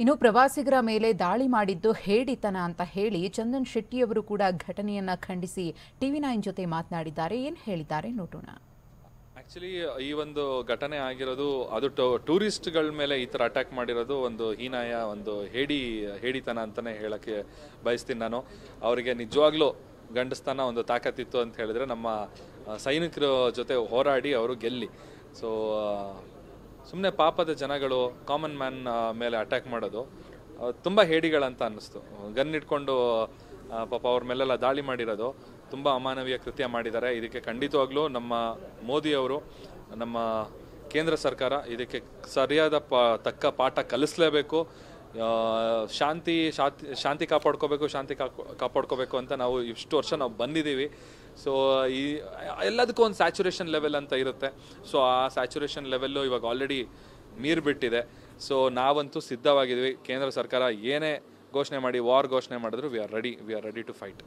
ಇನ್ನು ಪ್ರವಾಸಿಗರ ಮೇಲೆ ದಾಳಿ ಮಾಡಿದ್ದು ಹೇಡಿತನ ಅಂತ ಹೇಳಿ ಚಂದನ್ ಶೆಟ್ಟಿಯವರು ಕೂಡ ಘಟನೆಯನ್ನ ಖಂಡಿಸಿ ಟಿವಿ9 ಜೊತೆ ಮಾತನಾಡಿದ್ದಾರೆ. ಏನು ಹೇಳಿದ್ದಾರೆ ನೋಡೋಣ. ಆಕ್ಚುಲಿ ಈ ಒಂದು ಘಟನೆ ಆಗಿರೋದು ಅದು ಟೂರಿಸ್ಟ್ಗಳ ಮೇಲೆ ಈ ಥರ ಅಟ್ಯಾಕ್ ಮಾಡಿರೋದು ಒಂದು ಹೀನಾಯ ಒಂದು ಹೇಡಿತನ ಅಂತಲೇ ಹೇಳಕ್ಕೆ ಬಯಸ್ತೀನಿ ನಾನು. ಅವರಿಗೆ ನಿಜವಾಗ್ಲೂ ಗಂಡಸ್ತಾನ ಒಂದು ತಾಕತ್ತಿತ್ತು ಅಂತ ಹೇಳಿದ್ರೆ ನಮ್ಮ ಸೈನಿಕರ ಜೊತೆ ಹೋರಾಡಿ ಅವರು ಗೆಲ್ಲಿ. ಸೊ ಸುಮ್ಮನೆ ಪಾಪದ ಜನಗಳು ಕಾಮನ್ ಮ್ಯಾನ್ ಮೇಲೆ ಅಟ್ಯಾಕ್ ಮಾಡೋದು ತುಂಬ ಹೇಡಿಗಳಂತ ಅನ್ನಿಸ್ತು. ಗನ್ ಇಟ್ಕೊಂಡು ಪಾಪ ಅವ್ರ ಮೇಲೆಲ್ಲ ದಾಳಿ ಮಾಡಿರೋದು ತುಂಬ ಅಮಾನವೀಯ ಕೃತ್ಯ ಮಾಡಿದ್ದಾರೆ. ಇದಕ್ಕೆ ಖಂಡಿತವಾಗ್ಲೂ ನಮ್ಮ ಮೋದಿಯವರು, ನಮ್ಮ ಕೇಂದ್ರ ಸರ್ಕಾರ ಇದಕ್ಕೆ ಸರಿಯಾದ ತಕ್ಕ ಪಾಠ ಕಲಿಸ್ಲೇಬೇಕು. ಶಾಂತಿ ಕಾಪಾಡ್ಕೋಬೇಕು ಅಂತ ನಾವು ಇಷ್ಟು ವರ್ಷ ನಾವು ಬಂದಿದ್ದೀವಿ. ಸೊ ಈ ಎಲ್ಲದಕ್ಕೂ ಒಂದು ಸ್ಯಾಚುರೇಷನ್ ಲೆವೆಲ್ ಅಂತ ಇರುತ್ತೆ. ಸೊ ಆ ಸ್ಯಾಚುರೇಷನ್ ಲೆವೆಲ್ಲು ಇವಾಗ ಆಲ್ರೆಡಿ ಮೀರಿಬಿಟ್ಟಿದೆ. ಸೊ ನಾವಂತೂ ಸಿದ್ಧವಾಗಿದ್ದೀವಿ. ಕೇಂದ್ರ ಸರ್ಕಾರ ಏನೇ ಘೋಷಣೆ ಮಾಡಿ ವಾರ್ ಘೋಷಣೆ ಮಾಡಿದ್ರು we are ready to fight.